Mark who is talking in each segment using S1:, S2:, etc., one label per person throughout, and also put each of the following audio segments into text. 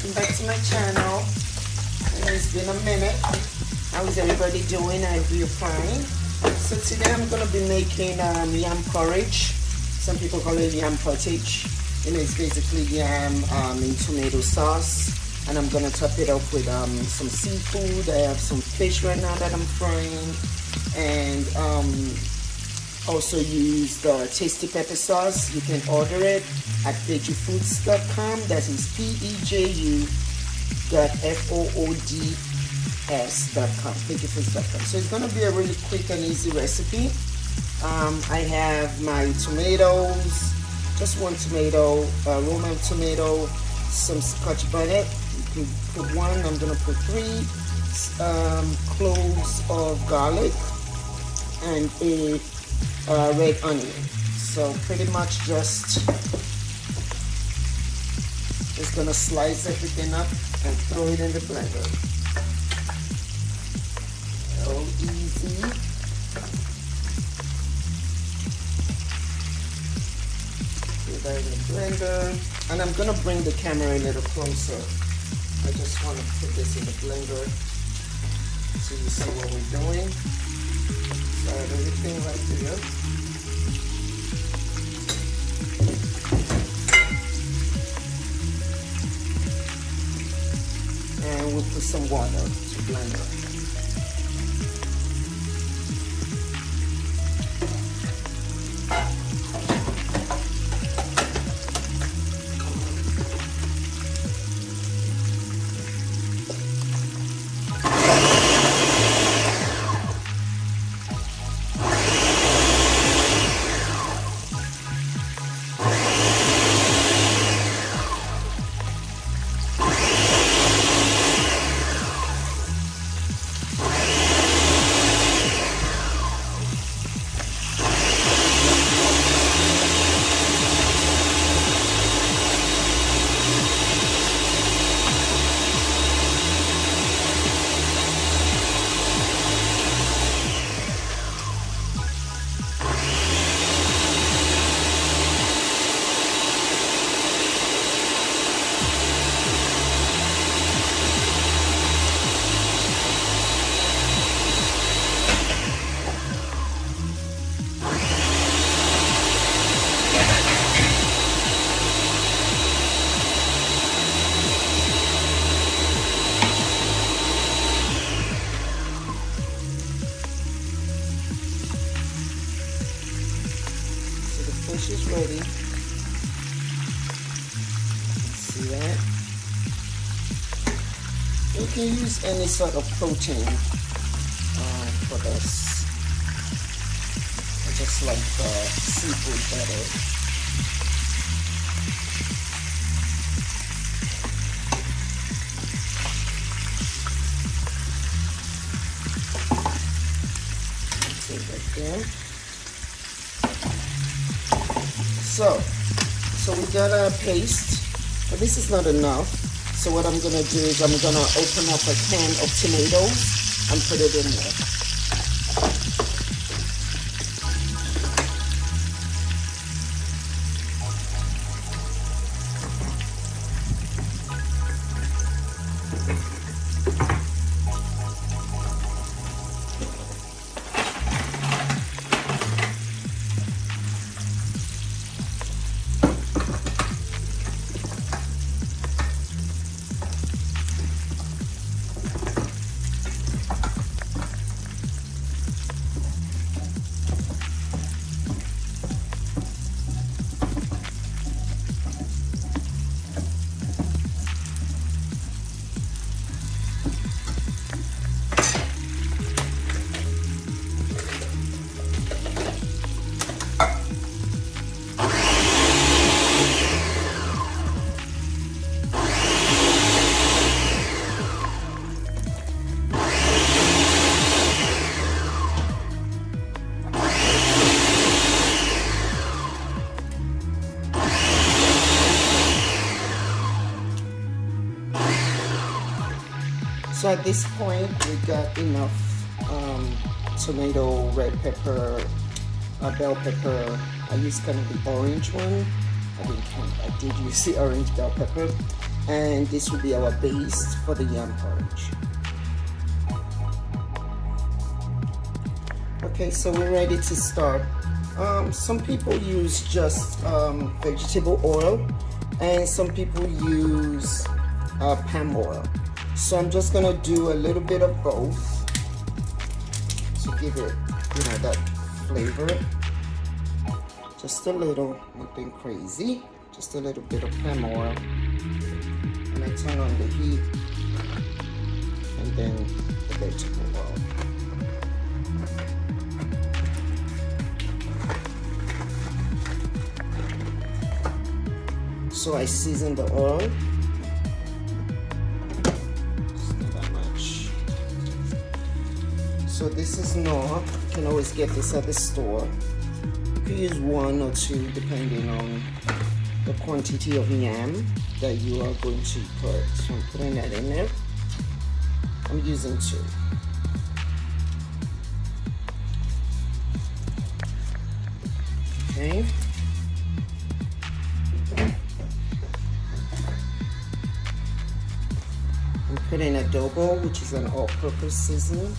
S1: welcome back to my channel. It's been a minute. How is everybody doing? I hope you're fine. So today I'm going to be making yam porridge. Some people call it yam pottage. It's basically yam in tomato sauce, and I'm going to top it up with some seafood. I have some fish right now that I'm frying, and also use the tasty pepper sauce. You can order it at veggiefoods.com. That is PEG.FOODS.com, veggiefoods.com. So it's going to be a really quick and easy recipe. I have my tomatoes, just one tomato, Roman tomato, some Scotch bonnet. You can put one. I'm going to put 3 cloves of garlic and a red onion. So pretty much just gonna slice everything up and throw it in the blender. So easy. Put that in the blender, and I'm gonna bring the camera a little closer. I just want to put this in the blender so you see what we're doing. So I have everything right here. And we'll put some water to blend it. Fish is ready. See that? You can use any sort of protein for this. I just like the seafood better. Take that there. So we got a paste, but this is not enough. So what I'm gonna do is I'm gonna open up a can of tomatoes and put it in there. So at this point, we got enough tomato, red pepper, bell pepper. I used kind of the orange one. I did use the orange bell pepper. and this will be our base for the yam porridge. Okay, so we're ready to start. Some people use just vegetable oil, and some people use palm oil. So I'm just gonna do a little bit of both to give it, that flavor. Just a little, nothing crazy. Just a little bit of palm oil, and I turn on the heat, and then the vegetable oil. So I season the oil. Just not that much. So this is Knorr. You can always get this at the store. You can use 1 or 2 depending on the quantity of yam that you are going to put. So I'm putting that in there. I'm using 2. Okay. I'm putting adobo, which is an all-purpose seasoning,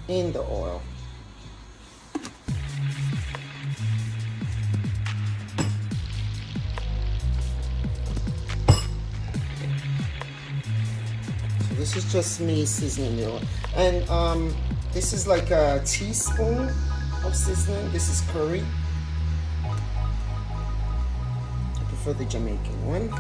S1: in the oil. This is just me seasoning the oil. And this is like a teaspoon of seasoning. This is curry. I prefer the Jamaican one.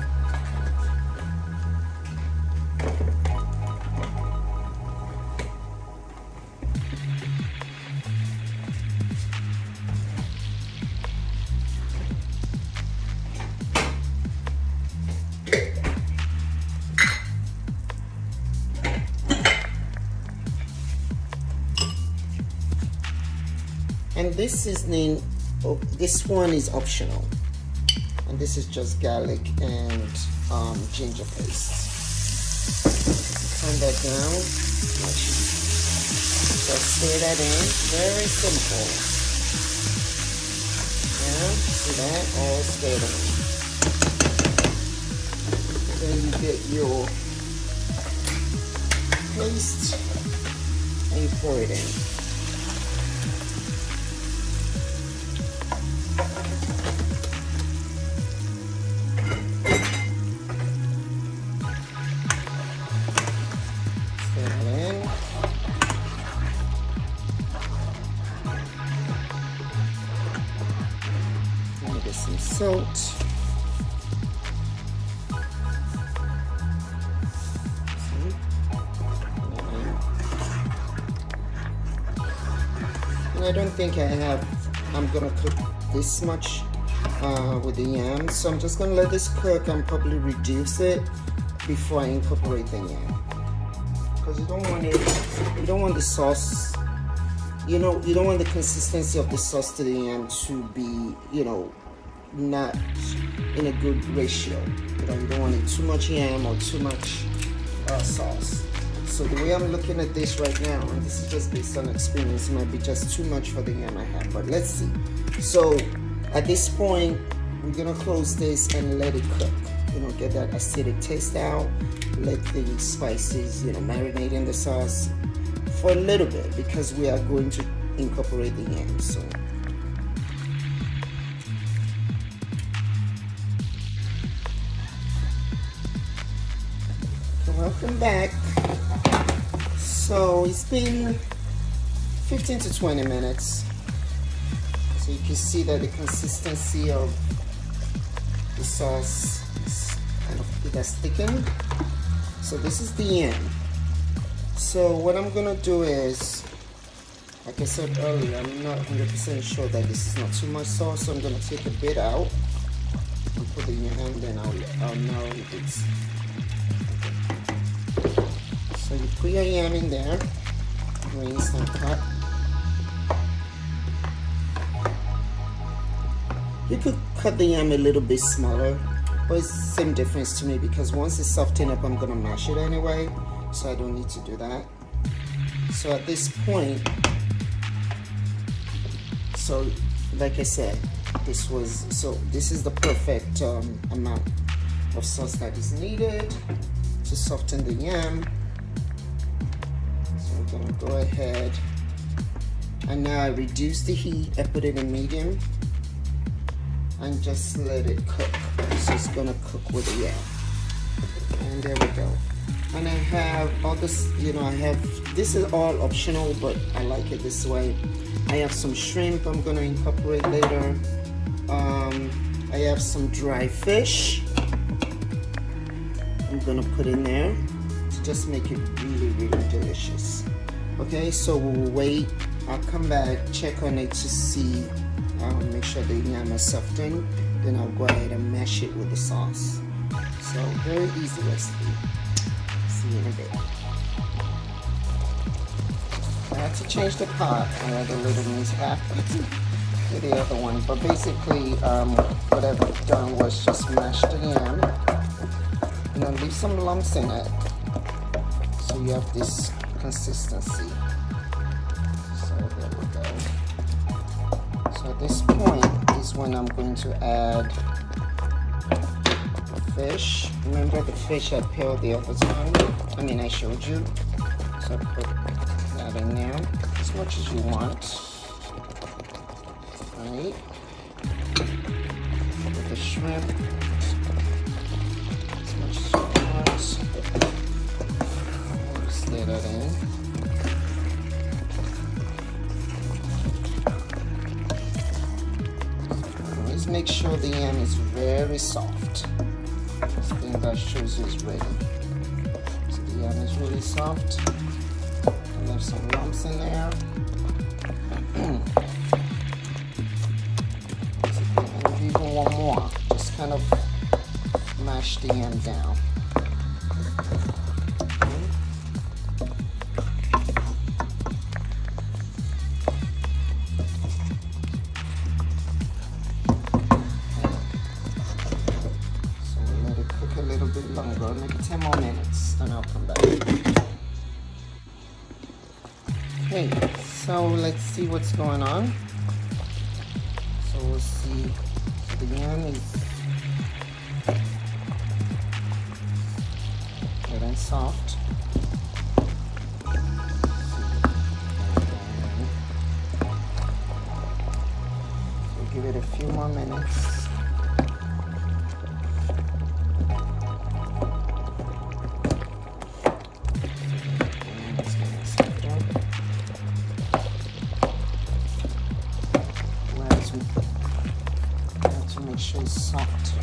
S1: And this seasoning, this one is optional. And this is just garlic and ginger paste. Turn that down. Just stir that in. Very simple. Yeah, see that? All stirred in. Then you get your paste and you pour it in. Some salt. And I don't think I'm gonna cook this much with the yam, so I'm just gonna let this cook and probably reduce it before I incorporate the yam, because you don't want the sauce, you don't want the consistency of the sauce to the yam to be, not in a good ratio. You don't want it too much yam or too much sauce. So the way I'm looking at this right now, and this is just based on experience, it might be just too much for the yam I have, but let's see. So at this point, we're gonna close this and let it cook. Get that acidic taste out. Let the spices, marinate in the sauce for a little bit, because we are going to incorporate the yam. So welcome back. So it's been 15 to 20 minutes. So you can see that the consistency of the sauce it has thickened. So this is the yam. So what I'm gonna do is, like I said earlier, I'm not 100% sure that this is not too much sauce, so I'm gonna take a bit out and put the yam, then I'll narrow it. So you put your yam in there, rinse and cut. You could cut the yam a little bit smaller, but it's the same difference to me, because once it's softened up, I'm gonna mash it anyway, so I don't need to do that. So at this point, so like I said, this is the perfect amount of sauce that is needed to soften the yam. So we're gonna go ahead, and now I reduce the heat. I put it in medium and just let it cook. So it's gonna cook with the yam. And there we go. And I have all this, this is all optional, but I like it this way. I have some shrimp I'm gonna incorporate later. I have some dry fish I'm gonna put in there to just make it really, really delicious. Okay, so we'll wait. I'll come back, check on it to see, make sure the yam is softened. Then I'll go ahead and mash it with the sauce. So very easy recipe. See you in a bit. I had to change the pot. I had a little mishap with the other one, but basically what I've done was just mash the yam and then leave some lumps in it so you have this consistency. So there we go. So at this point is when I'm going to add the fish. Remember the fish I peeled the other time? I showed you. So I put that in there as much as you want. Right? With the shrimp, as much as you want. Just lay that in. Always make sure the yam is very soft. This thing that shows you is ready. So the yam is really soft. I left some lumps in there. Even one more, just kind of mash the yam down. So let it cook a little bit longer, maybe 10 more minutes, and I'll come back. Okay, so let's see what's going on. So we'll see. The yam is getting soft. So give it a few more minutes. Make sure it's soft, so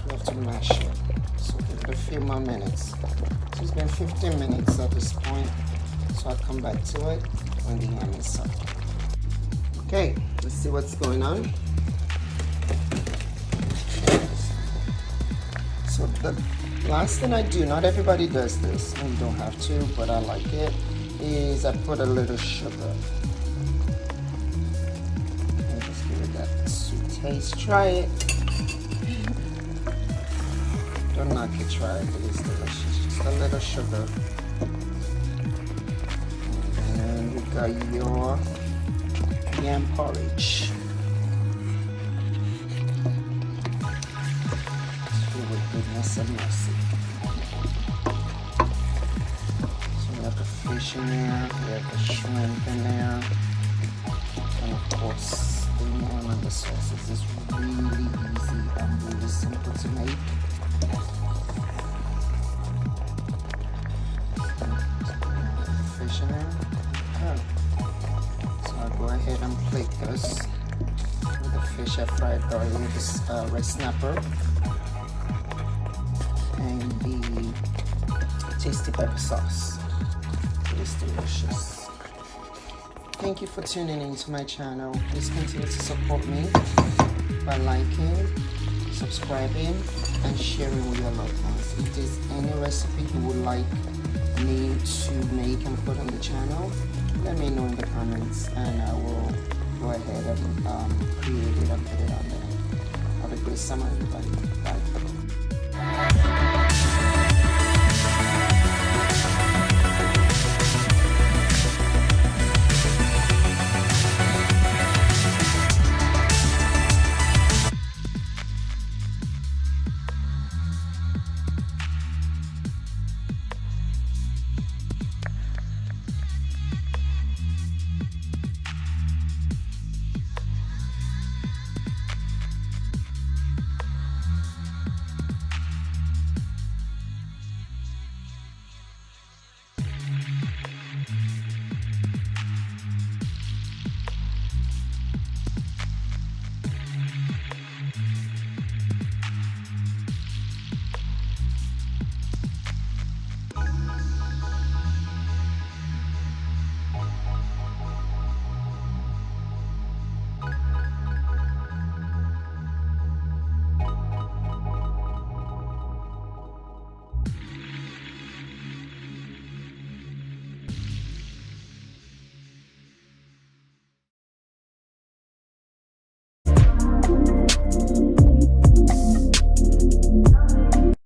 S1: we have to mash it. So give it a few more minutes. So it's been 15 minutes at this point, so I'll come back to it when the yam is soft. Okay, let's see what's going on. So the last thing I do, not everybody does this, and you don't have to, but I like it, is I put a little sugar. Taste, try it. Don't knock it, try it. It is delicious. Just a little sugar. And then you got your yam porridge. With goodness and mercy. So we have the fish in there, we have the shrimp in there, and of course the yam and the sauces is really easy and really simple to make. Fish in there. Oh. So I'll go ahead and plate this with the fish I fried earlier, this red snapper, and the tasty pepper sauce. It is delicious. Thank you for tuning into my channel. Please continue to support me by liking, subscribing, and sharing with your loved ones. If there's any recipe you would like me to make and put on the channel, let me know in the comments and I will go ahead and create it and put it on there. Have a great summer, everybody. Bye.